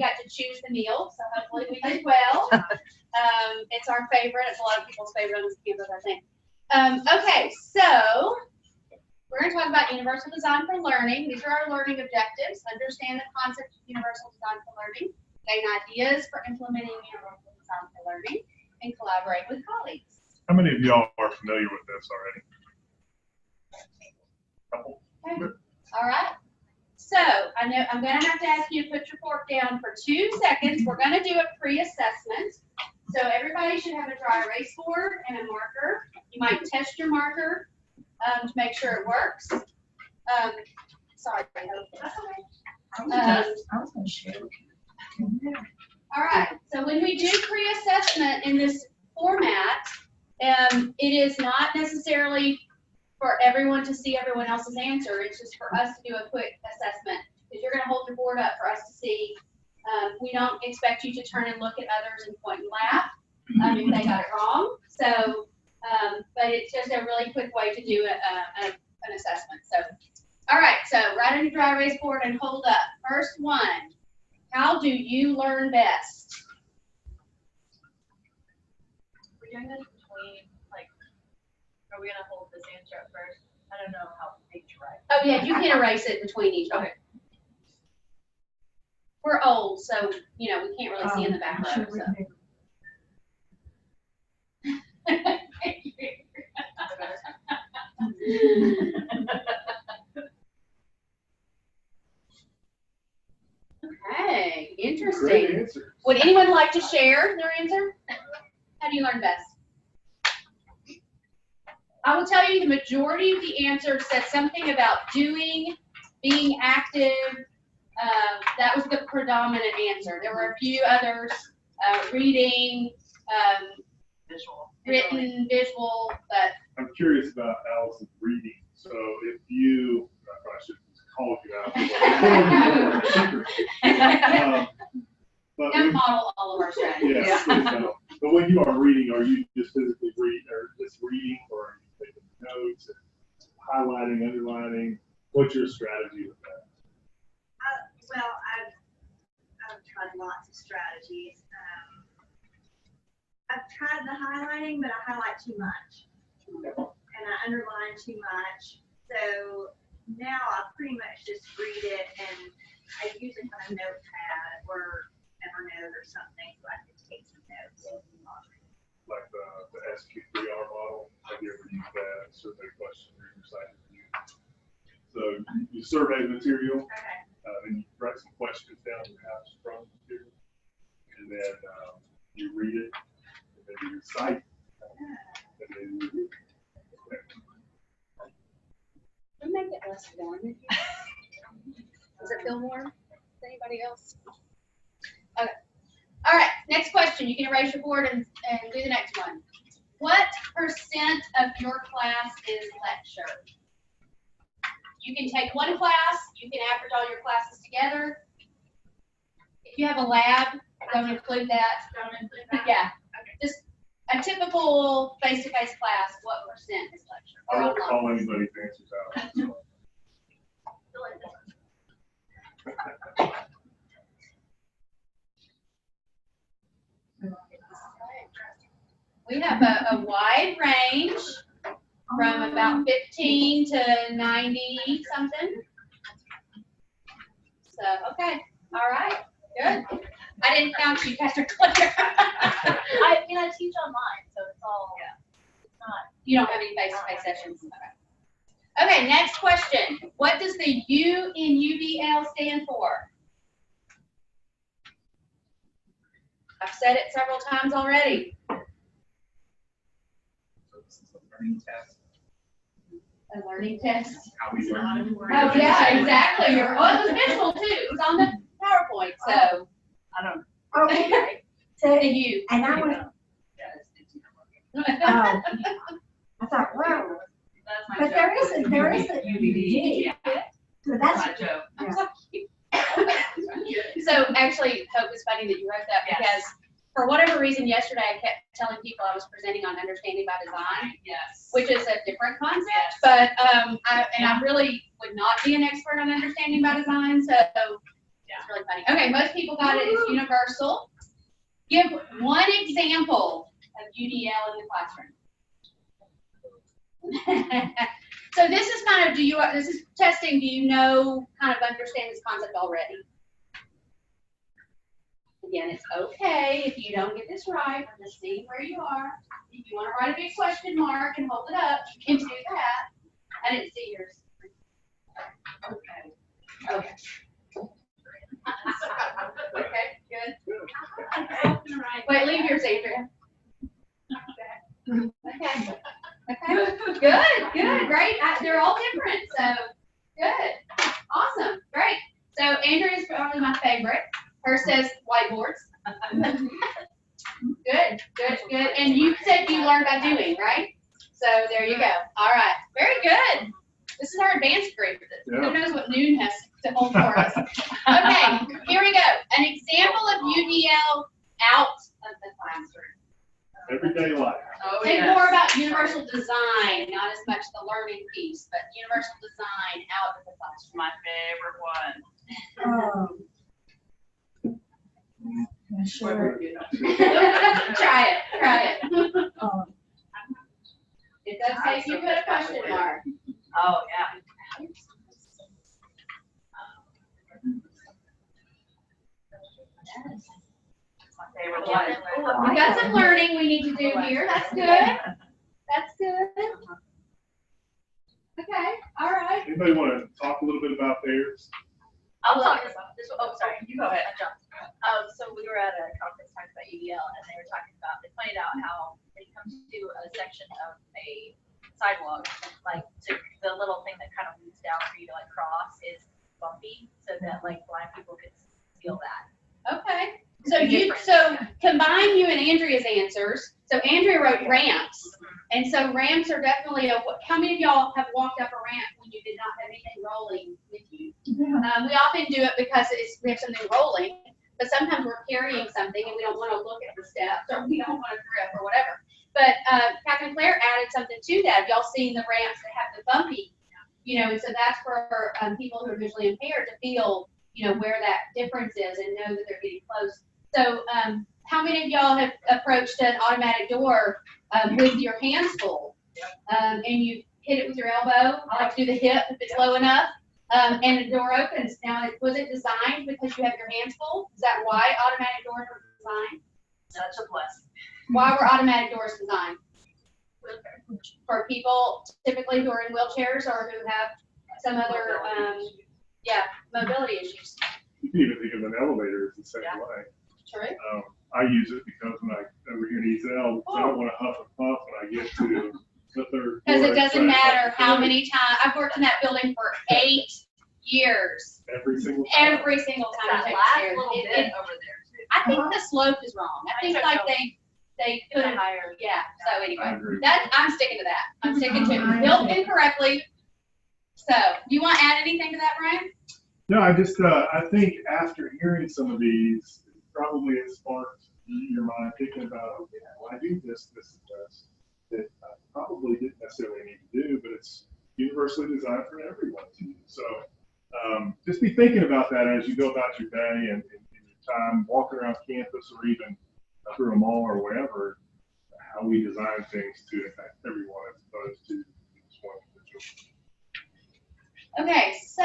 got to choose the meal, so hopefully we did well. It's our favorite. It's a lot of people's favorite on this campus, I think. Okay, so we're going to talk about universal design for learning. These are our learning objectives. Understand the concept of universal design for learning. Gain ideas for implementing universal design for learning, and collaborate with colleagues. How many of y'all are familiar with this already? Couple. Okay. All right. So I know I'm going to have to ask you to put your fork down for 2 seconds. We're going to do a pre-assessment. So everybody should have a dry erase board and a marker. You might test your marker to make sure it works. Sorry. That's okay. I was going to share. All right. So when we do pre-assessment in this format, it is not necessarily for everyone to see everyone else's answer. It's just for us to do a quick assessment, because you're going to hold your board up for us to see. We don't expect you to turn and look at others and point and laugh if they got it wrong. So, but it's just a really quick way to do an assessment. So, all right. So write on your dry erase board and hold up. First one. How do you learn best? We're doing this between, like, are we going to hold this answer up first? I don't know how big to write. Oh, yeah, you can erase it between each one. Okay. We're old, so, you know, we can't really see in the back row. So. Okay, interesting. Would anyone like to share their answer? How do you learn best? I will tell you the majority of the answers said something about doing, being active. That was the predominant answer. There were a few others, reading, written, visual, but. I'm curious about Allison's reading. So if you, I probably should have called you out. Don't model all of our strategies. Yes, no. But when you are reading, are you just physically reading, or just reading, or are you taking notes and highlighting, underlining? What's your strategy with that? Well, I've tried lots of strategies. I've tried the highlighting, but I highlight too much, and I underline too much. So now I pretty much just read it, and I usually have a notepad or Evernote or something so I can take some notes. Like the SQ3R model, have you ever used that survey question reading site review? So you survey the material, then you write some questions down you have from the material, and then you read it, and then you recite, and then you read it. Would make it less warm. Does it feel warm? Anybody else? Okay. All right. Next question. You can erase your board and do the next one. What percent of your class is lecture? You can take one class. You can average all your classes together. If you have a lab, don't include that. Yeah. Just a typical face-to-face class. What percent is lecture? I won't call anybody's answers out. So. We have a wide range from about 15 to 90 something. So, okay. All right. Good. I didn't count you guys are clear. I mean, I teach online, so it's all, it's not. You don't have any face-to-face sessions. Okay, next question. What does the U in UDL stand for? I've said it several times already. Learning test. A learning test. How we learn. Oh yeah, exactly. Well, it was visual too. It was on the PowerPoint, so. I don't. Okay. So the U. And I went, oh, I thought, wow. That's my But joke. there is a UDL. So that's my joke. I'm so cute. So actually, Hope, it's funny that you wrote that because for whatever reason yesterday I kept telling people I was presenting on understanding by design, which is a different concept. But I really would not be an expert on understanding by design, so it's really funny. Okay, most people got it as universal. Give one example of UDL in the classroom. So this is kind of, this is testing, do you know, kind of understand this concept already? Again, it's okay if you don't get this right. I'm just seeing where you are. If you want to write a big question mark and hold it up, you can do that. I didn't see yours. Okay. Okay. Okay, good. Wait, leave yours, Andrea. Okay. Okay. Good, great. They're all different, so good. Awesome, great. So Andrea's probably my favorite. Hers says whiteboards. Good. And you said you learned by doing, right? So there you go. All right, very good. This is our advanced group. Yeah. Who knows what noon has to hold for us? Okay, here we go. An example of UDL out of the classroom. Everyday life. Oh, Think yes. more about universal design, not as much the learning piece, but universal design out of the classroom. My favorite one. Yeah, sure. Try it. Um, It does say you put a question mark. Oh, yeah. My favorite one. We got some learning we need to do here. That's good. That's good. Okay, all right. Anybody want to talk a little bit about theirs? I'll talk about this. Oh, sorry. You go ahead. I jumped. So we were at a conference talking about UDL, and they were talking about, they pointed out how when it comes to a section of a sidewalk, like the little thing that kind of leads down for you to like cross is bumpy, so that like blind people could feel that. Okay. So combine you and Andrea's answers. So Andrea wrote ramps. And so ramps are definitely how many of y'all have walked up a ramp when you did not have anything rolling with you? yeah. We often do it because we have something rolling, but sometimes we're carrying something and we don't want to look at the steps or we don't want to grip or whatever. But Captain Claire added something to that. Y'all seen the ramps that have the bumpy, and so that's for people who are visually impaired to feel, where that difference is and know that they're getting close. So how many of y'all have approached an automatic door with your hands full? And you hit it with your elbow, like do the hip if it's low enough, and the door opens. Now, was it designed because you have your hands full? Is that why automatic doors were designed? Such a blessing. Why were automatic doors designed? For people typically who are in wheelchairs or who have some other, mobility issues. You can even think of an elevator as the same way. True. I use it because when over here in UDL, I don't want to huff and puff when I get to the third. Because floor. it doesn't matter how many times, I've worked in that building for 8 years. Every single time. Every single time I That take last stairs. little bit over there too. I think the slope is wrong. I think like they It's put a higher. yeah, so I anyway, agree. I'm sticking to that. I'm sticking to it. Built incorrectly. So, do you want to add anything to that, Brian? No, I just, I think after hearing some of these, probably it sparked your mind thinking about, okay, well, I do this, that I probably didn't necessarily need to do, but it's universally designed for everyone to use. So, just be thinking about that as you go about your day and your time walking around campus or even through a mall or wherever, how we design things to affect everyone as opposed to just one individual. Okay, so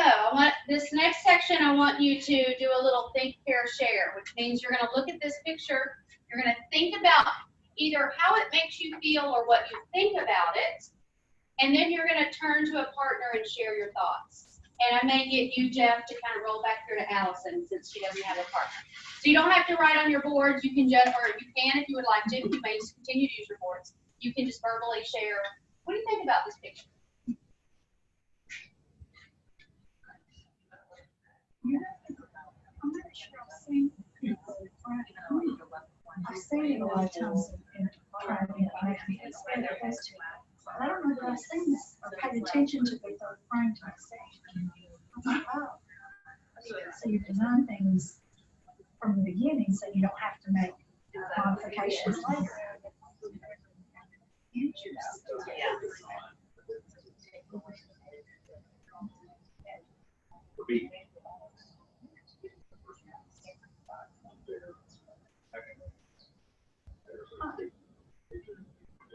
this next section, I want you to do a little think, pair, share, which means you're going to look at this picture. You're going to think about either how it makes you feel or what you think about it. And then you're going to turn to a partner and share your thoughts. And I may get you, Jeff, to kind of roll back here to Allison since she doesn't have a partner. So you don't have to write on your boards. You can just, or you can if you would like to. You may just continue to use your boards. You can just verbally share. What do you think about this picture? I'm not sure I've seen people I've seen it a lot of times in trying to it's been their best to I don't know that I've seen this or paid attention to the third frame to section. I'm like, oh. So you design things from the beginning so you don't have to make modifications later.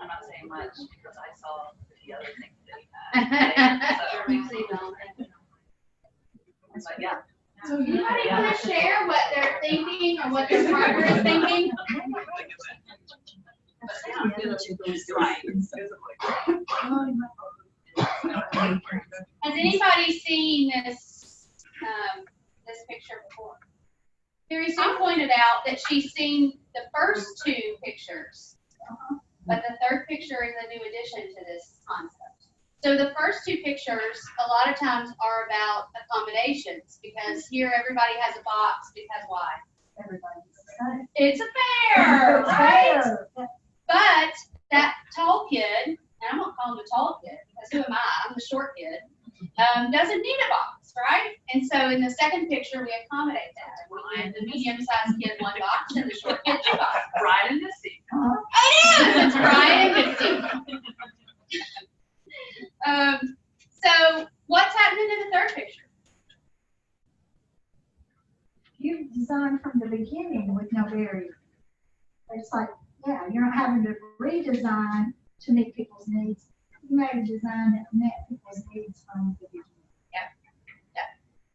I'm not saying much because I saw the other things that he had. So, yeah. So anybody want to share what they're thinking or what their partner is thinking? Has anybody seen this, this picture before? Carrie Sue pointed out that she's seen the first two pictures, but the third picture is a new addition to this concept. So the first two pictures, a lot of times, are about accommodations, because here everybody has a box, because why? It's a fair, right? But that tall kid, and I'm gonna call him a tall kid, because who am I? I'm the short kid, doesn't need a box, right? And so in the second picture, we accommodate that. We give the medium-sized kid one box and the short kid two boxes. Brian and Misty. It is! Brian and Misty. So what's happening in the third picture? You designed from the beginning with no barrier. It's like, yeah, you're not having to redesign to meet people's needs. You made a design that met people's needs from the beginning.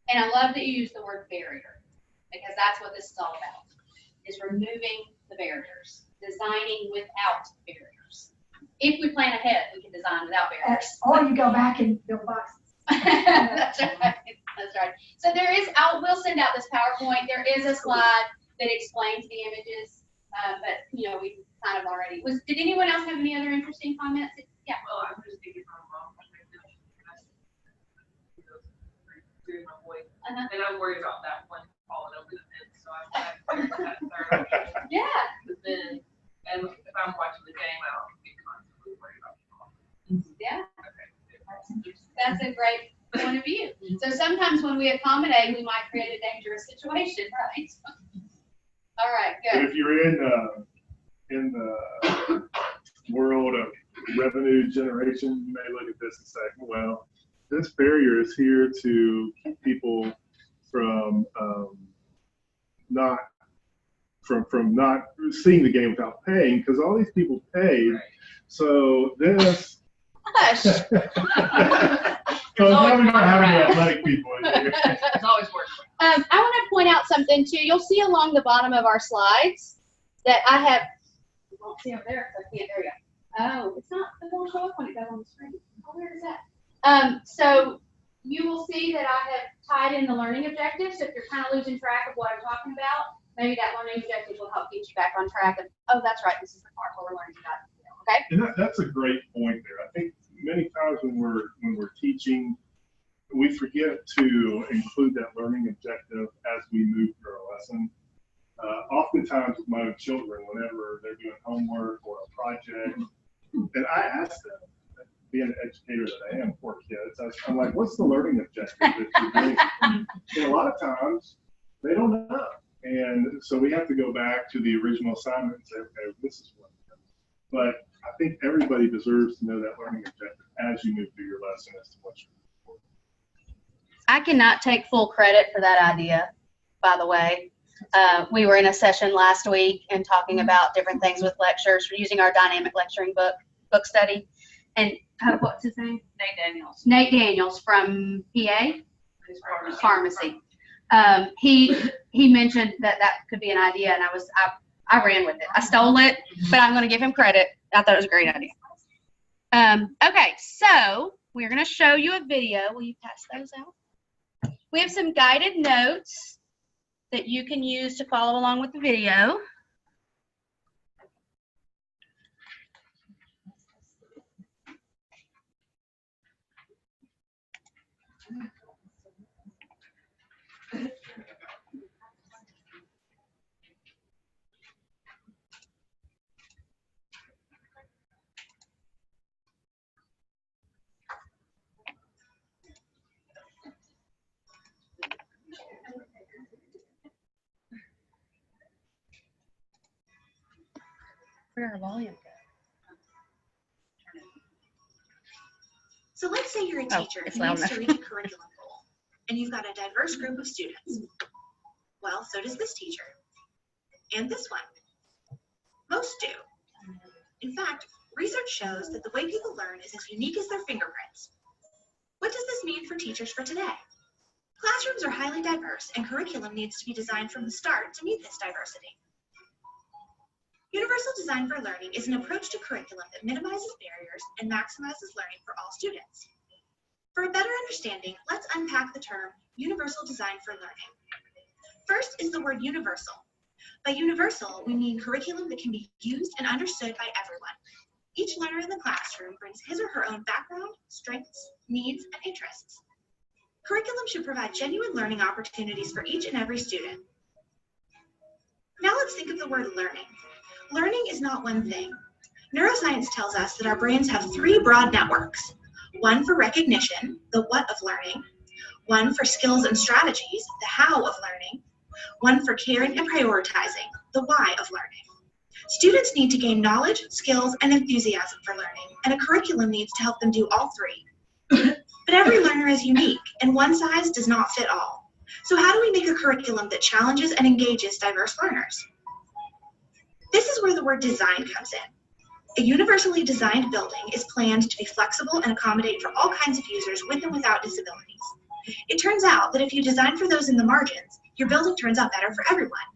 And I love that you use the word barrier, because that's what this is all about, is removing the barriers, designing without barriers. If we plan ahead, we can design without barriers. Or you go back and build boxes. That's right. That's right. So there is, we'll send out this PowerPoint. There is a slide that explains the images, but you know, we kind of already did anyone else have any other interesting comments? Yeah. Well, I'm just thinking from my voice, and I'm worried about that one falling over the fence, so I'm that third. Yeah. But then, and if I'm watching the game, I don't be constantly worried about the Yeah. Okay. That's a great point of view. So sometimes when we accommodate, we might create a dangerous situation, right? All right, But good. if you're in the world of revenue generation, you may look at this and say, well, this barrier is here to keep people from not seeing the game without paying, because all these people paid. Right. So this. Hush. So now we don't have any athletic people in here. It's always work. I want to point out something too. You'll see along the bottom of our slides that I have. You won't see over there because I can't. There you go. Oh, it's not. It won't show up when it goes on the screen. Oh, where is that? So you will see that I have tied in the learning objectives. So if you're kind of losing track of what I'm talking about, maybe that learning objective will help get you back on track. Of, oh, that's right. This is the part where we're learning about it. Okay. And that's a great point there. I think many times when we're teaching, we forget to include that learning objective as we move through our lesson. Oftentimes with my own children, whenever they're doing homework or a project, and I ask them, being an educator that I am for kids, I'm like, what's the learning objective that you're doing? And a lot of times they don't know. And so we have to go back to the original assignment and say, okay, this is what it is. But I think everybody deserves to know that learning objective as you move through your lesson as to what you're looking for. I cannot take full credit for that idea, by the way. We were in a session last week and talking about different things with lectures. We're using our dynamic lecturing book study. And what's his name? Nate Daniels. Nate Daniels from PA Pharmacy. He mentioned that could be an idea, and I ran with it. I stole it, but I'm going to give him credit. I thought it was a great idea. Okay, so we're going to show you a video. Will you pass those out? We have some guided notes that you can use to follow along with the video. Where our volume go? So let's say you're a teacher it's who loud needs to enough. reach a curriculum goal, and you've got a diverse group of students. Well, so does this teacher. and this one. Most do. In fact, research shows that the way people learn is as unique as their fingerprints. What does this mean for teachers for today? Classrooms are highly diverse, and curriculum needs to be designed from the start to meet this diversity. Universal Design for Learning is an approach to curriculum that minimizes barriers and maximizes learning for all students. For a better understanding, let's unpack the term Universal Design for Learning. First is the word universal. By universal, we mean curriculum that can be used and understood by everyone. Each learner in the classroom brings his or her own background, strengths, needs, and interests. Curriculum should provide genuine learning opportunities for each and every student. Now let's think of the word learning. Learning is not one thing. Neuroscience tells us that our brains have three broad networks. One for recognition, the what of learning. One for skills and strategies, the how of learning. One for caring and prioritizing, the why of learning. Students need to gain knowledge, skills, and enthusiasm for learning, and a curriculum needs to help them do all three. But every learner is unique, and one size does not fit all. So how do we make a curriculum that challenges and engages diverse learners? This is where the word design comes in. A universally designed building is planned to be flexible and accommodate for all kinds of users with and without disabilities. It turns out that if you design for those in the margins, your building turns out better for everyone.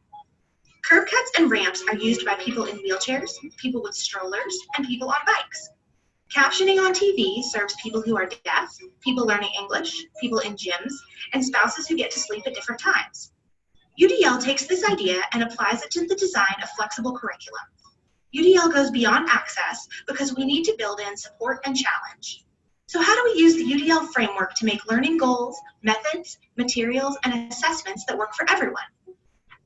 Curb cuts and ramps are used by people in wheelchairs, people with strollers, and people on bikes. Captioning on TV serves people who are deaf, people learning English, people in gyms, and spouses who get to sleep at different times. UDL takes this idea and applies it to the design of flexible curriculum. UDL goes beyond access because we need to build in support and challenge. So how do we use the UDL framework to make learning goals, methods, materials, and assessments that work for everyone?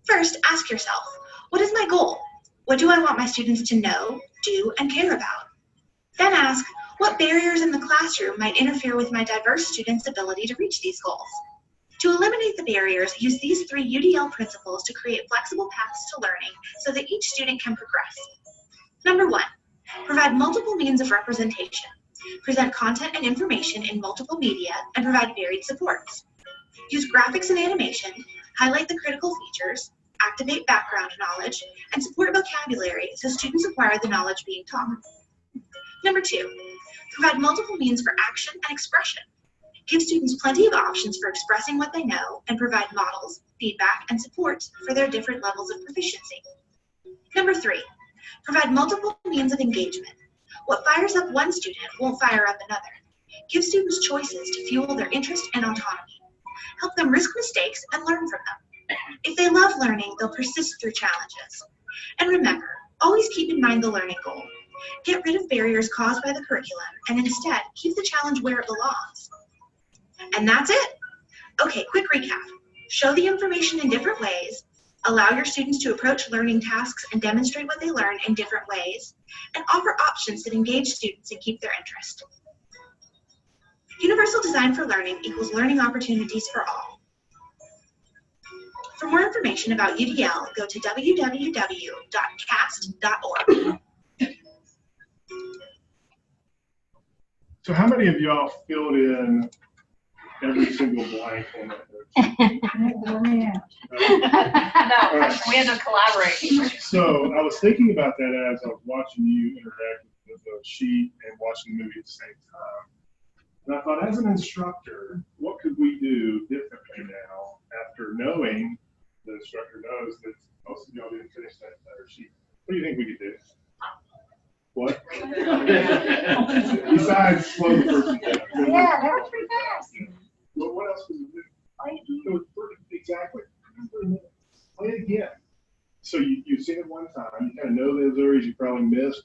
First, ask yourself, what is my goal? What do I want my students to know, do, and care about? Then ask, what barriers in the classroom might interfere with my diverse students' ability to reach these goals? To eliminate the barriers, use these three UDL principles to create flexible paths to learning so that each student can progress. Number one, provide multiple means of representation. Present content and information in multiple media and provide varied supports. Use graphics and animation, highlight the critical features, activate background knowledge, and support vocabulary so students acquire the knowledge being taught. Number two, provide multiple means for action and expression. Give students plenty of options for expressing what they know and provide models, feedback, and support for their different levels of proficiency. Number three, provide multiple means of engagement. What fires up one student won't fire up another. Give students choices to fuel their interest and autonomy. Help them risk mistakes and learn from them. If they love learning, they'll persist through challenges. And remember, always keep in mind the learning goal. Get rid of barriers caused by the curriculum and instead keep the challenge where it belongs. And that's it. Okay, quick recap. Show the information in different ways, allow your students to approach learning tasks and demonstrate what they learn in different ways, and offer options that engage students and keep their interest. Universal Design for Learning equals learning opportunities for all. For more information about UDL, go to www.cast.org. So how many of y'all filled in every single blank on that note? No, we had to collaborate. So I was thinking about that as I was watching you interact with the sheet and watching the movie at the same time. And I thought, as an instructor, what could we do differently now after knowing the instructor knows that most of y'all didn't finish that entire sheet? What do you think we could do? What? Besides slow the person down. Yeah, that was pretty fast. What else could we do? Exactly. Play it again. So you've seen it one time. You kind of know those areas you probably missed.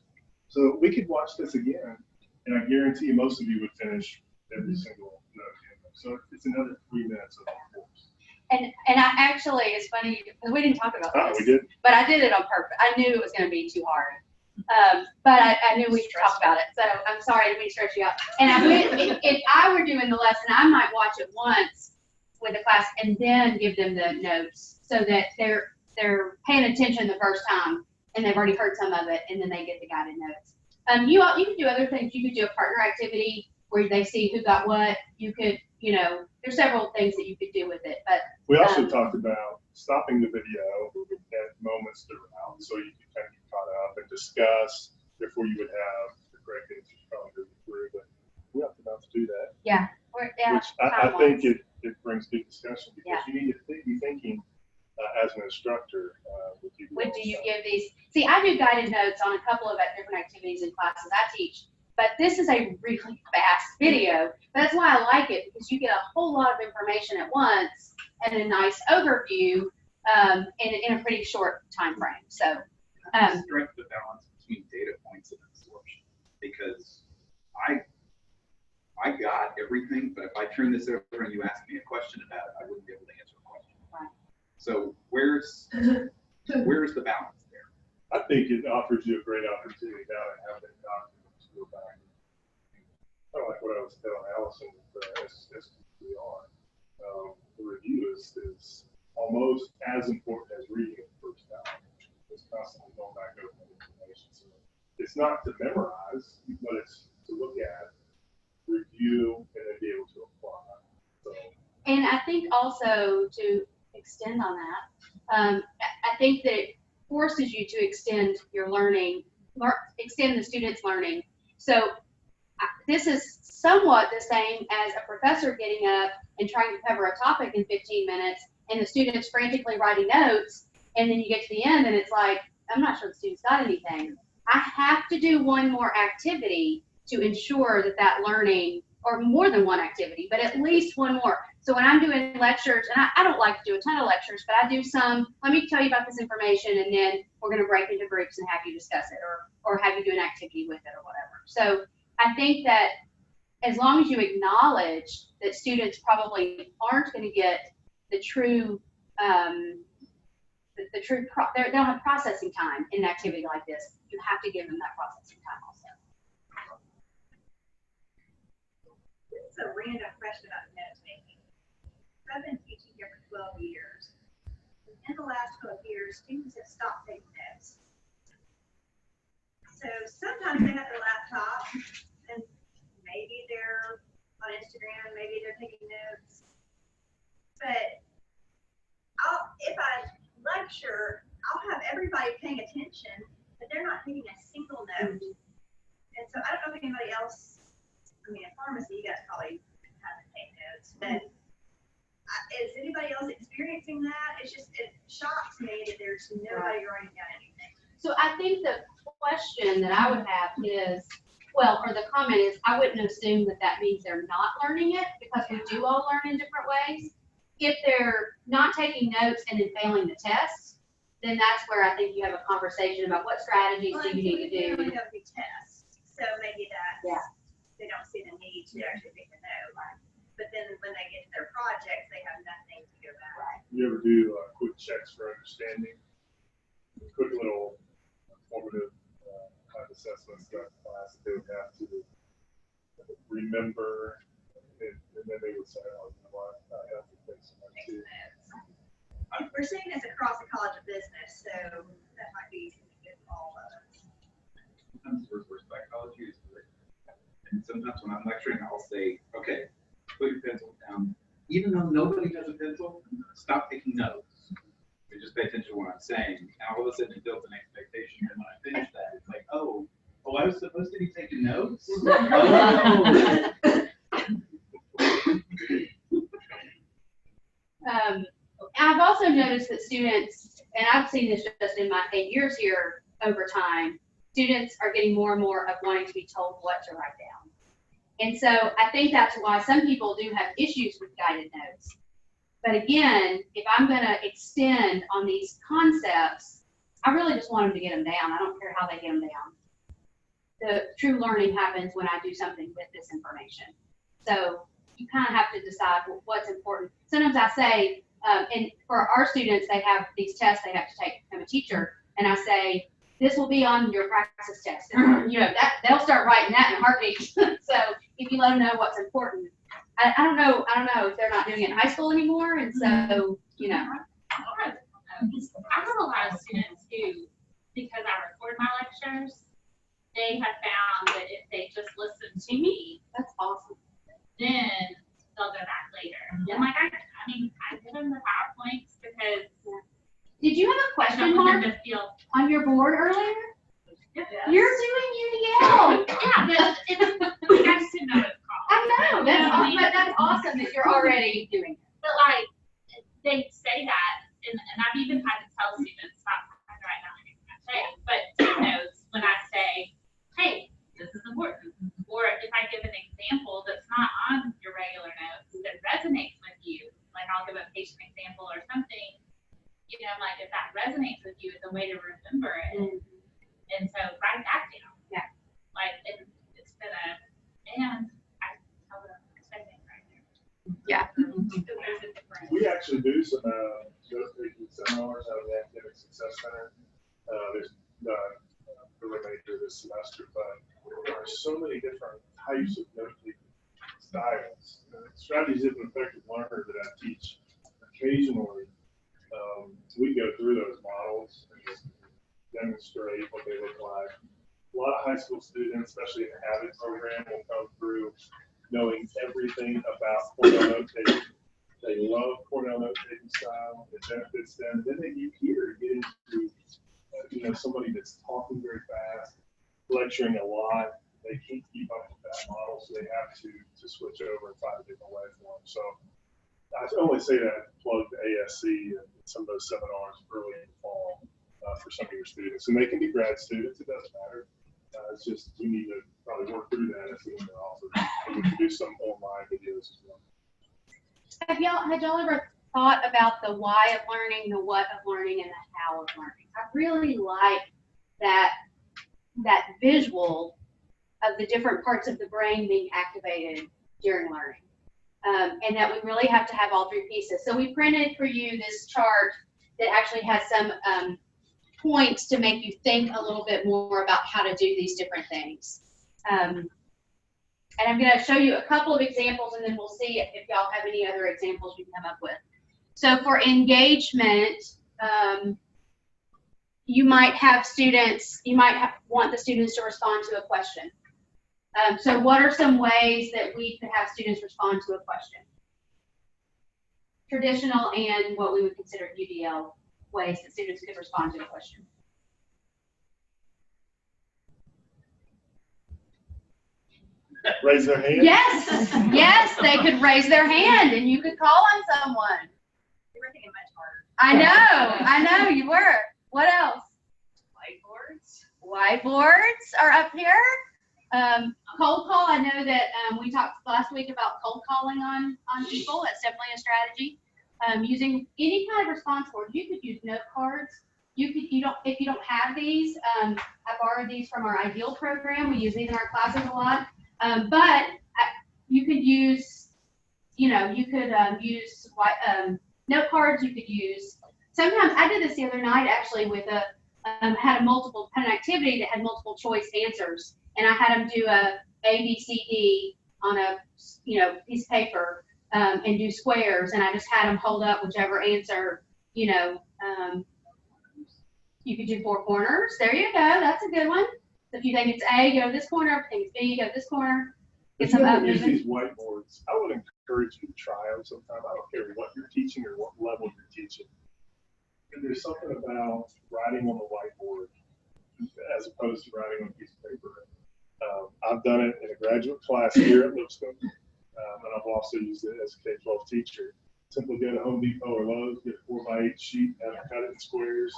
So we could watch this again, and I guarantee you most of you would finish every single note. So it's another 3 minutes of course. And I actually, it's funny, because we didn't talk about this. We did. But I did it on purpose. I knew it was going to be too hard. But I knew we should talk about it. So I'm sorry to stress you out. And if I were doing the lesson, I might watch it once with the class and then give them the notes so that they're paying attention the first time and they've already heard some of it and then they get the guided notes. You can do other things. You could do a partner activity where they see who got what. You could, there's several things that you could do with it. But we also talked about stopping the video and moments throughout, so you can kind of get caught up and discuss before you would have the correct answers probably moving through, but we have to about to do that. Yeah. Which I think it brings good discussion because Yeah. you need to be thinking as an instructor. What do you give these? See, I do guided notes on a couple of different activities and classes I teach, but this is a really fast video. That's why I like it, because you get a whole lot of information at once and a nice overview in a pretty short time frame. So, Strike the balance between data points and absorption, because I got everything, but if I turn this over and you ask me a question about it, I wouldn't be able to answer a question. Right. So where's the balance there? I think it offers you a great opportunity now to have that document to go back. Kind of like what I was telling Allison with SQR. The review is almost as important as reading it first time. It's constantly going back over that information. So it's not to memorize, but it's to look at, review, and then be able to apply. So, and I think also to extend on that, I think that it forces you to extend your learning, extend the student's learning. So this is somewhat the same as a professor getting up and trying to cover a topic in 15 minutes and the student's frantically writing notes, and then you get to the end and it's like, I'm not sure the student's got anything. I have to do one more activity to ensure that learning, or more than one activity, but at least one more. So when I'm doing lectures, and I don't like to do a ton of lectures, but I do some, let me tell you about this information, and then we're gonna break into groups and have you discuss it, or have you do an activity with it or whatever. So I think that as long as you acknowledge that students probably aren't gonna get the true, they don't have processing time in an activity like this, you have to give them that processing time also. This is a random question about note taking. I've been teaching here for 12 years. In the last 12 years, students have stopped taking notes. So sometimes they have their laptop and maybe they're on Instagram, maybe they're taking notes. But if I lecture, I'll have everybody paying attention, but they're not taking a single note. And so I don't know if anybody else, I mean, in pharmacy, you guys probably have to take notes, but is anybody else experiencing that? It shocks me that there's nobody writing down anything. So I think the question that I would have is, well, or the comment is, I wouldn't assume that means they're not learning it, because we do all learn in different ways. If they're not taking notes and then failing the test, then that's where I think you have a conversation about what strategies do you need to do. They don't do tests, so maybe they don't see the need to actually take the note. But then when they get to their projects, they have nothing to go back. you ever do quick checks for understanding? Quick little formative kind of assessments throughout the class that they would have to remember, and then they would say, oh, you know what, I have to take some notes too. We're seeing this across the College of Business, so that might be good for all of us. Sometimes the reverse psychology is great. And sometimes when I'm lecturing, I'll say, okay, put your pencil down. Even though nobody has a pencil, stop taking notes. And just pay attention to what I'm saying. And all of a sudden it builds an expectation. And when I finish that, it's like, oh, I was supposed to be taking notes? I've also noticed that students, and I've seen this just in my 8 years here over time, students are getting more and more of wanting to be told what to write down. And so I think that's why some people do have issues with guided notes. But again, if I'm going to extend on these concepts, I really just want them to get them down. I don't care how they get them down. The true learning happens when I do something with this information. So you kind of have to decide what's important. Sometimes I say, and for our students, they have these tests they have to take to become a teacher. And I say, this will be on your praxis test. You know, they'll start writing that in a heartbeat. So if you let them know what's important. I don't know if they're not doing it in high school anymore. And so, you know. I have a lot of students who, because I record my lectures, they have found that if they just listen to me, That's awesome. then they'll go back later. And like, I mean, I give them the PowerPoints because. Did you have a question mark To feel, on your board earlier? yeah, You're doing UDL. but it's, you guys should know it's called. I know, but that's awesome that you're already doing it. But like, they say that, and I've even had to tell students, stop right now, but Tim knows when I say, hey, this is important. Or if I give an example that's not on your regular notes that resonates with you, like I'll give a patient example or something, you know, like if that resonates with you, it's a way to remember it. And so write that down. Yeah. Like, it's gonna, and I tell them, expect it right there. Yeah. So there's a difference. We actually do some note-taking seminars out of the Academic Success Center. There's really major this semester, but there are so many different types of note-taking styles. Strategies of an effective learner that I teach occasionally. We go through those models and just demonstrate what they look like. A lot of high school students, especially in the habit program, will come through knowing everything about Cornell note-taking. They love Cornell note-taking style. It benefits them. Then they get here, get into somebody that's talking very fast, lecturing a lot. They can't keep up with that model, so they have to switch over and find a different way for them. So I only say that plug the ASC and some of those seminars early in the fall for some of your students. And they can be grad students, it doesn't matter. It's just we need to probably work through that as we go off. And we can do some online videos as well. Had y'all ever thought about the why of learning, the what of learning, and the how of learning? I really like that visual of the different parts of the brain being activated during learning. And that we really have to have all three pieces. So we printed for you this chart that actually has some points to make you think a little bit more about how to do these different things. And I'm going to show you a couple of examples, and then we'll see if y'all have any other examples you can come up with. So for engagement, you might have students, want the students to respond to a question. So what are some ways that we could have students respond to a question? Traditional and what we would consider UDL ways that students could respond to a question. Raise their hand? Yes, yes, they could raise their hand and you could call on someone. You were thinking much harder. I know, you were. What else? Whiteboards. Whiteboards are up here. Cold call, I know that we talked last week about cold calling on people. That's definitely a strategy. Using any kind of response board. You could use note cards. If you don't have these, I borrowed these from our Ideal program. We use these in our classes a lot. But you could use, use note cards. You could use. Sometimes I did this the other night actually with had an activity that had multiple choice answers, and I had them do a B, C, D on a piece of paper and do squares, and I just had them hold up whichever answer. You could do 4 corners. There you go. That's a good one. So if you think it's A, go to this corner. If you think it's B, go to this corner. If you want to use these whiteboards, I would encourage you to try them sometime. I don't care what you're teaching or what level you're teaching. And there's something about writing on the whiteboard as opposed to writing on a piece of paper. I've done it in a graduate class here at Lipscomb, and I've also used it as a K-12 teacher. Simply go to Home Depot or Lowe's, get a 4x8 sheet, have it cut it in squares.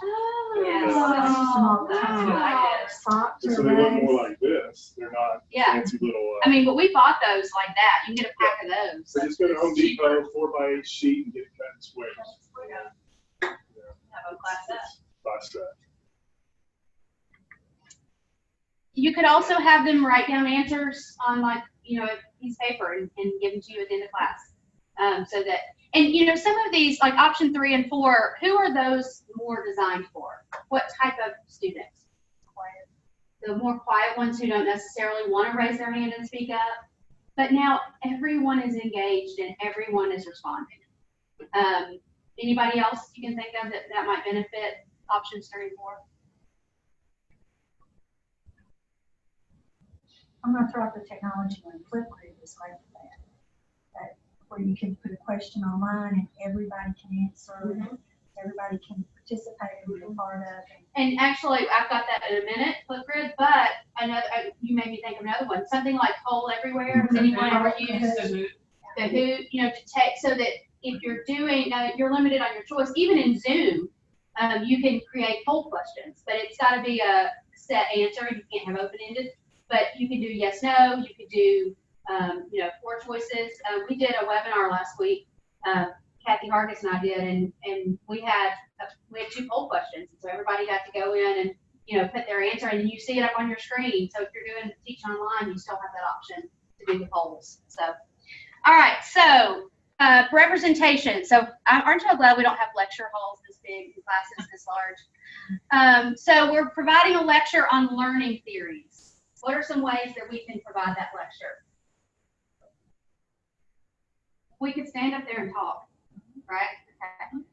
So they look more like this. They're not fancy little. But we bought those like that. You can get a pack of those. So just go to Home Depot, 4x8 sheet, and get it cut in squares. Have a class set. Class set. You could also have them write down answers on a piece of paper and give them to you at the end of class. So that, and some of these, like option 3 and 4, who are those more designed for? What type of students? Quiet. The more quiet ones who don't necessarily want to raise their hand and speak up. But now everyone is engaged and everyone is responding. Anybody else you can think of that might benefit options 3 and 4? I'm going to throw out the technology on Flipgrid is great for that, where you can put a question online and everybody can answer. Everybody can participating and being part of. And actually, I've got that in a minute, Flipgrid, but another, you made me think of another one, something like Poll Everywhere. Has anyone ever used the Hoot, you know, to take, so that if you're doing, you're limited on your choice, even in Zoom, you can create poll questions, but it's gotta be a set answer, you can't have open-ended, but you can do yes, no, you could do, you know, 4 choices. We did a webinar last week, Kathy Hargis and I did, and we had 2 poll questions, so everybody got to go in and, you know, put their answer, and you see it up on your screen, so if you're doing teaching online, you still have that option to do the polls, so. All right, so representation. So aren't you glad we don't have lecture halls this big and classes this large? So we're providing a lecture on learning theories. What are some ways that we can provide that lecture? We could stand up there and talk, right? Okay.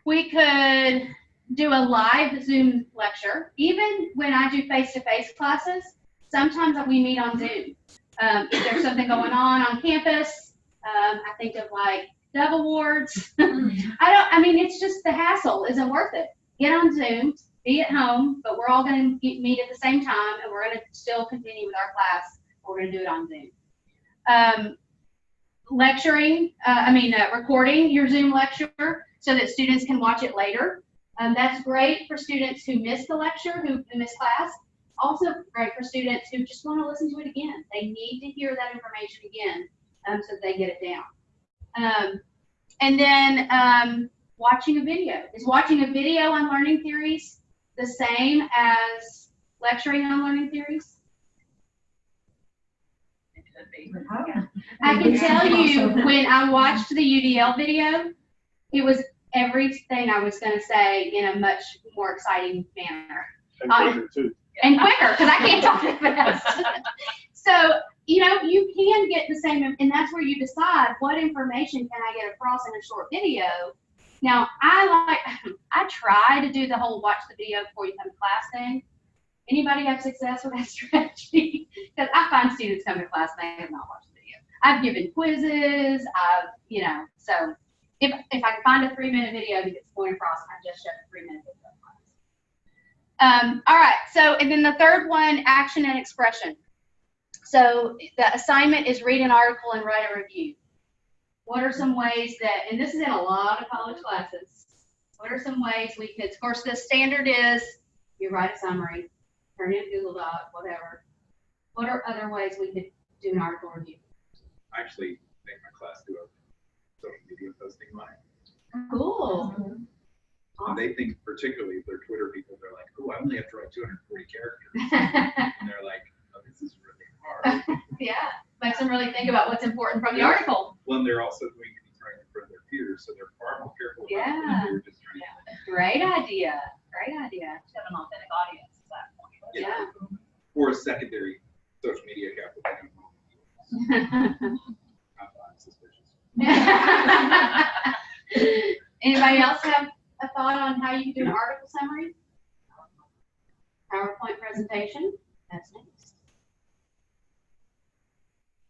We could do a live Zoom lecture. Even when I do face-to-face classes, sometimes we meet on Zoom. If there's something going on campus, I think of like Dove Awards. I mean, it's just the hassle isn't worth it. Get on Zoom, be at home, but we're all going to meet at the same time, and we're going to still continue with our class. We're going to do it on Zoom. Recording your Zoom lecture so that students can watch it later. That's great for students who miss the lecture, who miss class. Also great for students who just want to listen to it again. They need to hear that information again so they get it down. And then watching a video. Is watching a video on learning theories the same as lecturing on learning theories? It could be. I can tell you when I watched the UDL video, it was everything I was going to say in a much more exciting manner. And quicker too. And quicker, because I can't talk that fast. So, you know, you can get the same, and that's where you decide what information can I get across in a short video. Now, I try to do the whole watch the video before you come to class thing. Anybody have success with that strategy? Because I find students come to class and they have not watched the video. I've given quizzes, so if I can find a 3-minute video that gets going across, I just shut the 3-minute video. All right, so, and then the third one, action and expression. So the assignment is read an article and write a review. What are some ways that, and this is in a lot of college classes, what are some ways we could, of course, the standard is you write a summary, turn it in Google Doc, whatever. What are other ways we could do an article review? I actually make my class do a social media posting line. Cool. And they think, particularly if they're Twitter people, they're like, oh, I only have to write 240 characters. And they're like, oh, this is really hard. Yeah, makes them really think about what's important from the article. Well, and they're also going to be trying in front of their peers, so they're far more careful about Yeah. what they're just trying to Great idea. Great idea. To have an authentic audience at that point. Yeah. Or a secondary social media account that they don't know. I'm suspicious. Anybody else have a thought on how you do an article summary? PowerPoint presentation. That's nice.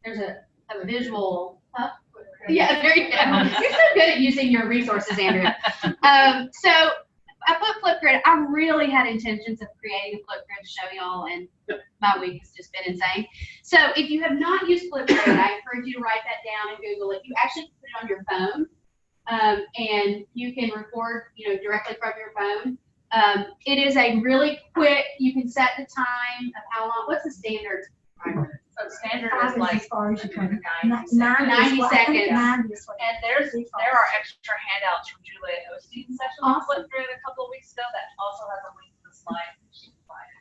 There's a visual. Yeah, there you go. You're so good at using your resources, Andrew. So I put Flipgrid. I really had intentions of creating a Flipgrid to show y'all, and my week has just been insane. So if you have not used Flipgrid, I encourage you to write that down and Google it. You actually put it on your phone. And you can record, directly from your phone. It is a really quick, you can set the time of how long, what's the standard timer? So standard Five is like as far as you can. 90 90 seconds. 90 is what- And there are extra handouts from Julia hosting session on Awesome. Flipgrid a couple of weeks ago that also has a link to the slide.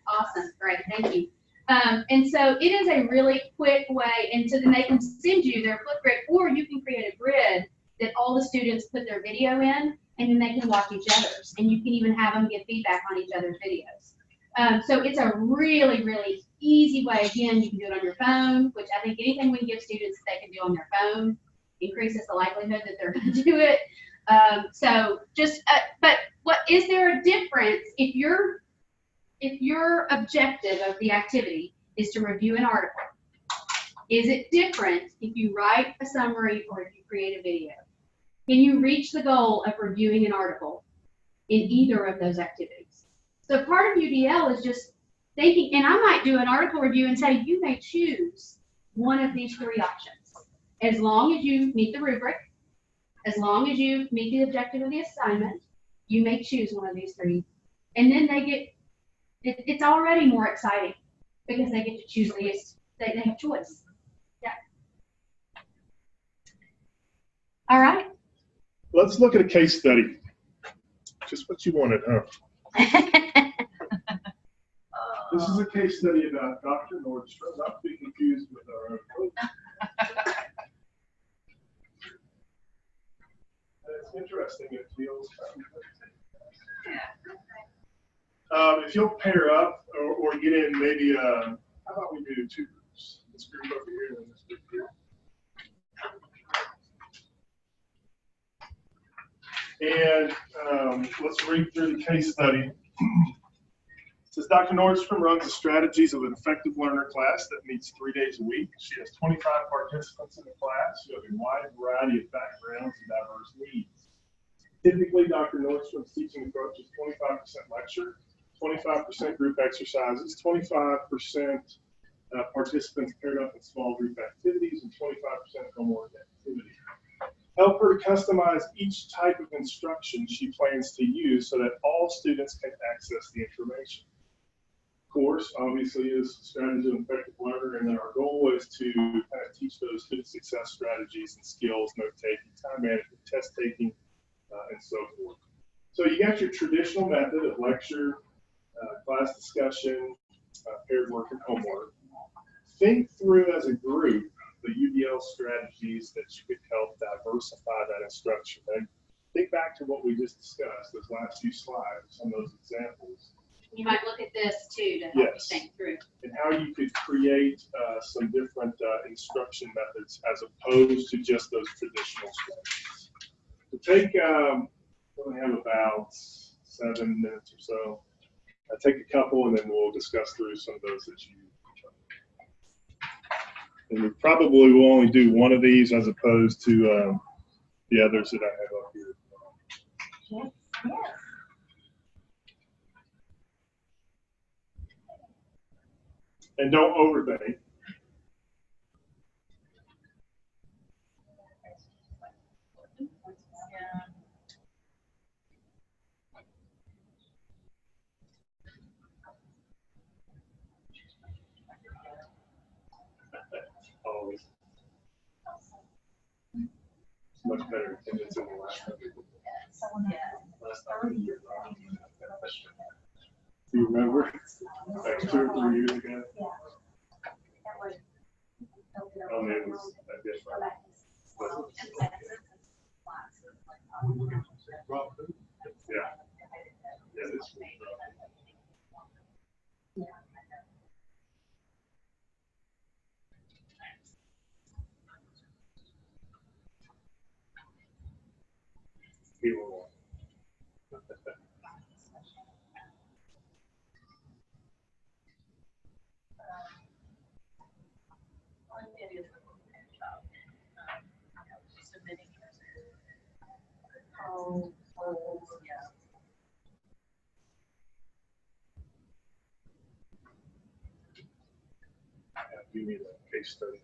Awesome, great, thank you. And so it is a really quick way, and so then they can send you their Flipgrid, or you can create a grid that all the students put their video in, and then they can watch each other's, and you can even have them give feedback on each other's videos. So it's a really, really easy way. Again, you can do it on your phone, which I think anything we can give students that they can do on their phone increases the likelihood that they're going to do it. But what is there a difference if your objective of the activity is to review an article? Is it different if you write a summary or if you create a video? Can you reach the goal of reviewing an article in either of those activities? So part of UDL is just thinking, and I might do an article review and say, you may choose one of these three options. As long as you meet the rubric, as long as you meet the objective of the assignment, you may choose one of these three. And then they get, it's already more exciting because they get to choose these, they have choice. Yeah. All right. Let's look at a case study. Just what you wanted, huh? This is a case study about Dr. Nordstrom, not to be confused with our own coach. It's interesting. It feels. If you'll pair up or get in, maybe. How about we do two groups? This group over here and this group here. And let's read through the case study. It says Dr. Nordstrom runs the strategies of an effective learner class that meets 3 days a week. She has 25 participants in the class who have a wide variety of backgrounds and diverse needs. Typically, Dr. Nordstrom's teaching approach is 25% lecture, 25% group exercises, 25% participants paired up in small group activities, and 25% homework activity. Help her to customize each type of instruction she plans to use so that all students can access the information. Course obviously is strategy of effective learner, and then our goal is to kind of teach those student success strategies and skills, note taking, time management, test taking, and so forth. So you got your traditional method of lecture, class discussion, paired work, and homework. Think through as a group the UDL strategies that you could help diversify that instruction. And think back to what we just discussed, those last few slides, some of those examples. You might look at this too to help you think through. And how you could create some different instruction methods as opposed to just those traditional strategies. So take, we only have about 7 minutes or so. Take a couple and then we'll discuss through some of those that you. And we probably will only do one of these as opposed to the others that I have up here. Yes. And don't overthink. Always. It's much better attendance in the last 100 years. Do you remember? Like 2 or 3 years ago? Oh, man, it was different. Yeah. Yeah, this was people. You need a case study.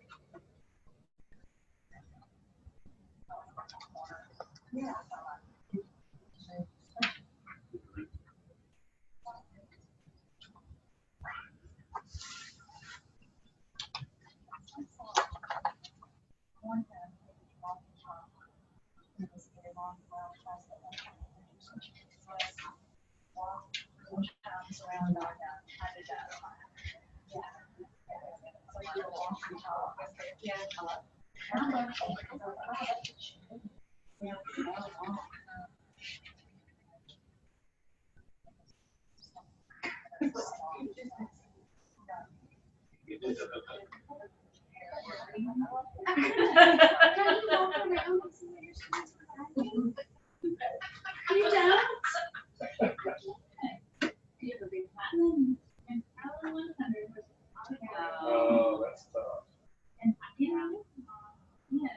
Yeah. You don't? Oh, that's tough. And yeah, yeah.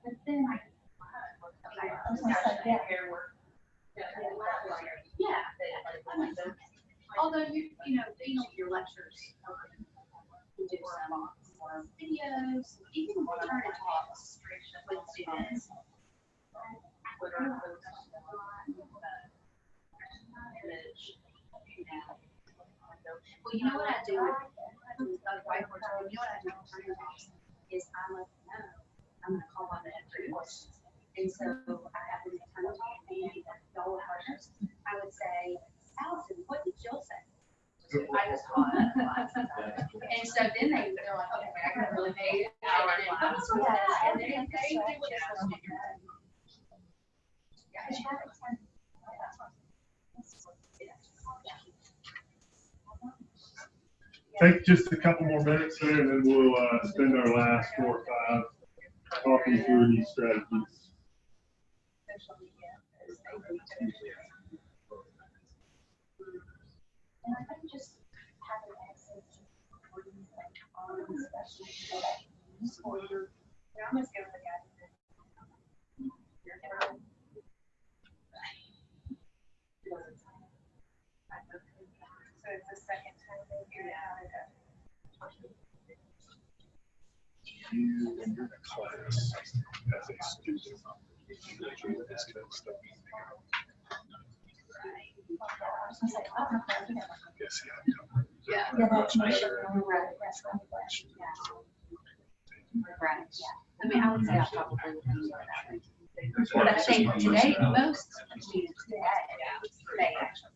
But then, I was gonna say, yeah. yeah. Although you know, being on your lectures, we do some videos, even return talks with students. Well, you know what I do? You know what I do is I let them know I'm gonna call on them for questions. And so I have them kind of talk to me, y'all partners. I would say, Allison, what did Jill say? I just caught it. And so then they're like, okay, I can really pay it. And then they do what they're supposed to do. Take just a couple more minutes there, and then we'll spend our last 4 or 5 talking through these strategies. And I think just having access to I'm just gonna look at it. So it's the second time they hear that. You, when you're in a class as a student, you go through this kind of stuff. Yes, Yeah. Yeah, that's my shirt. Right. Right, yeah. I mean, I would say I probably would be more about it. But I think today, most students today, they actually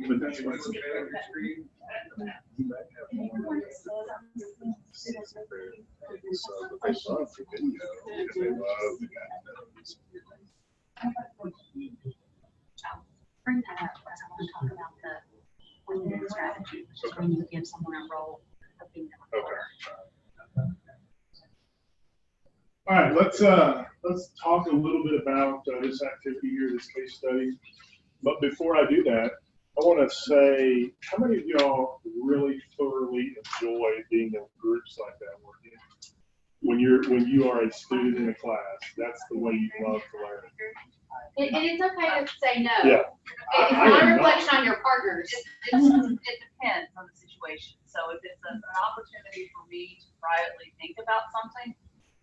But that's why it's okay. You might have more. So, but they love the video, because they love the guys. bring that up as I want to talk about the win-win strategy, which is when you give someone a role of being the reporter. All right, let's talk a little bit about this activity here, this case study. But before I do that, I want to say, how many of y'all really thoroughly enjoy being in groups like that working? When you are a student in a class, that's the way you love to learn. And it's okay to say no. Yeah. It's not a reflection on your partners. It depends on the situation. So if it's an opportunity for me to privately think about something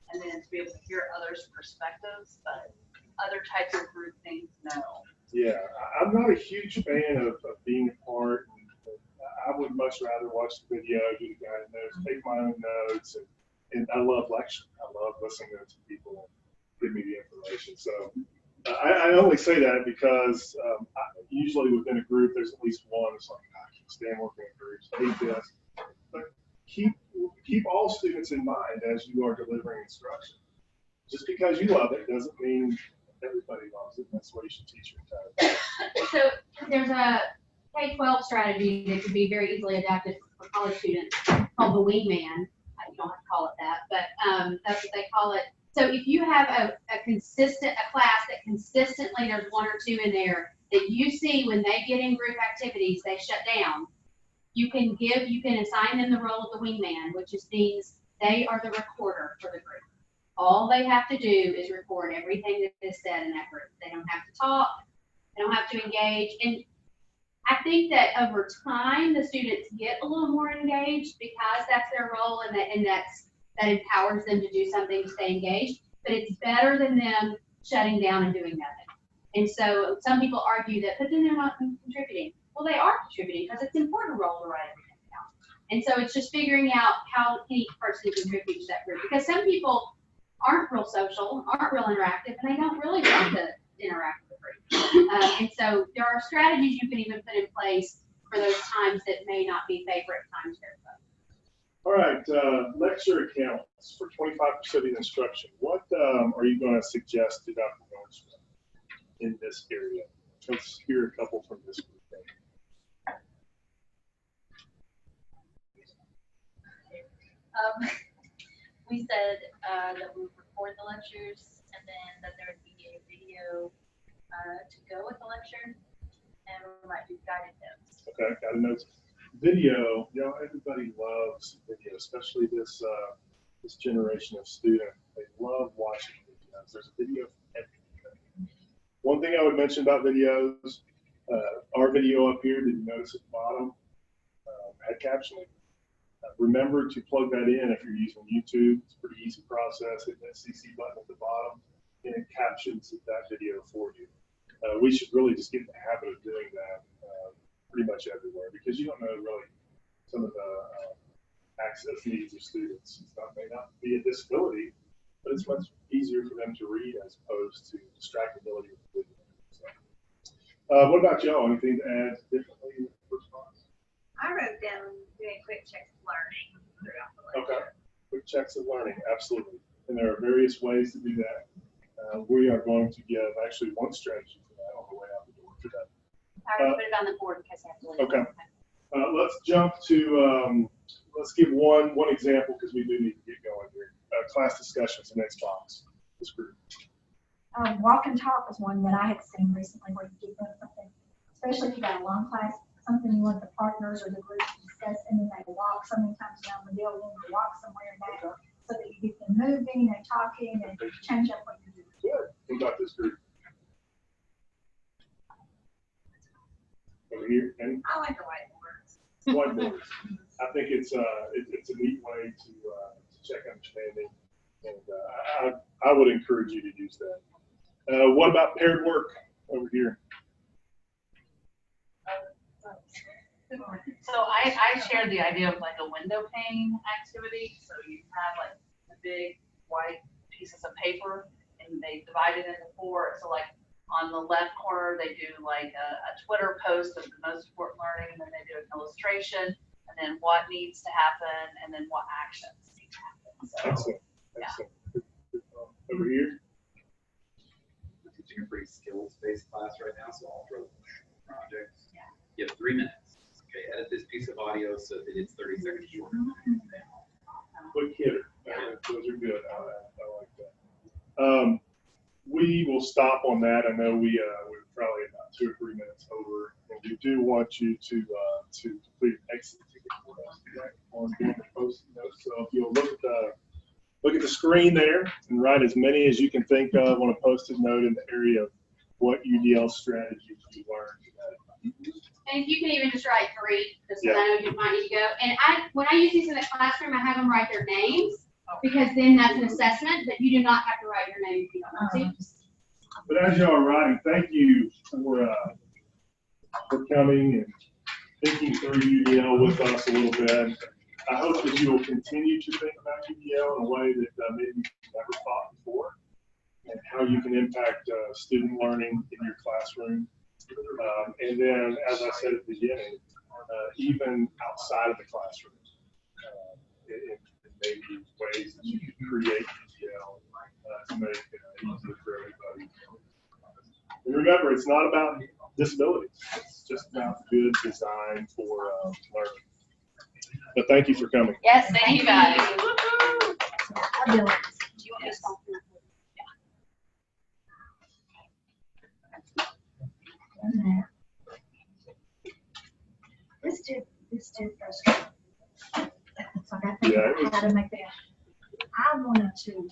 and then to be able to hear others' perspectives, but other types of group things, no. Yeah, I'm not a huge fan of being a part. I would much rather watch the video, do the guide notes, take my own notes, and I love lecturing. I love listening to people give me the information. So I only say that because usually within a group, there's at least one that's like, I can't stand working in groups. I hate this. But keep all students in mind as you are delivering instruction. Just because you love it doesn't mean everybody loves it. That's what you should teach your entire. So there's a K-12 strategy that could be very easily adapted for college students called the wingman. You don't have to call it that, but that's what they call it. So if you have a class that consistently there's one or two in there that you see when they get in group activities, they shut down. You can assign them the role of the wingman, which means they are the recorder for the group. All they have to do is record everything that is said in that group. They don't have to talk. They don't have to engage. And I think that over time, the students get a little more engaged because that's their role and that empowers them to do something to stay engaged. But it's better than them shutting down and doing nothing. And so some people argue that, but then they're not contributing. Well, they are contributing because it's an important role to write everything down. And so it's just figuring out how each person contributes to that group. Because some people aren't real social, aren't real interactive, and they don't really want to interact with the group. And so there are strategies you can even put in place for those times that may not be favorite times for everybody. All right, lecture accounts for 25% of the instruction. What are you going to suggest to Dr. Jones in this area? Let's hear a couple from this group. We said that we would record the lectures and then that there would be a video to go with the lecture, and we might do guided notes. Okay, guided notes. Video, you know, everybody loves video, especially this generation of student. They love watching videos. There's a video for everything. One thing I would mention about videos, our video up here, did you notice at the bottom, had captioning. Remember to plug that in if you're using YouTube. It's a pretty easy process. Hit that CC button at the bottom, and it captions that video for you. We should really just get in the habit of doing that pretty much everywhere, because you don't know really some of the access needs of students. It may not be a disability, but it's much easier for them to read as opposed to distractibility with video. So, what about y'all? Anything to add differently in the response? I wrote down doing quick checks of learning throughout the lecture. Okay, quick checks of learning, absolutely. And there are various ways to do that. We are going to give actually one strategy for that on the way out the door today. I already put it on the board in case I have to leave. Okay. Let's jump to, let's give one example, because we do need to get going here. Class discussions, the next box. This group. Walk and talk was one that I had seen recently where you give them something, especially if you got a long class, something you want the partners or the group to discuss, and then they walk so many times around the building, or walk somewhere and back, so that you get them moving and talking and change up what you do. Good. What about this group? Over here, and I like the whiteboards. whiteboards. I think it's a neat way to check understanding, and I would encourage you to use that. What about paired work over here? So I shared the idea of like a window pane activity. So you have like the big white pieces of paper and they divide it into four. So like on the left corner, they do like a Twitter post of the most important learning, and then they do an illustration, and then what needs to happen, and then what actions need to happen. So, Excellent. yeah. Excellent. Over here. I'm teaching a pretty skills-based class right now, so I'll throw projects. Yeah. You have 3 minutes. Okay, edit this piece of audio so that it's 30 seconds shorter. Quick hitter. Those are good. I like that. We will stop on that. I know we're probably about 2 or 3 minutes over, and we do want you to complete an exit ticket for us on the post-it note. So if you'll look at the screen there and write as many as you can think of on a post-it note in the area of what UDL strategies you learned today. And you can even just write 3, just because I know you might need to go. And when I use these in the classroom, I have them write their names, because then that's an assessment, but you do not have to write your name if you don't want to. But as y'all are writing, thank you for coming and thinking through UDL with us a little bit. I hope that you will continue to think about UDL in a way that maybe you've never thought before, and how you can impact student learning in your classroom. And then, as I said at the beginning, even outside of the classroom, in maybe ways that you can create UDL to make it easier for everybody. And remember, it's not about disabilities. It's just about good design for learning. But thank you for coming. Yes, thank you guys. Do you want me to stop? This did frustrate me. It's like I think I had to make that. I wanted to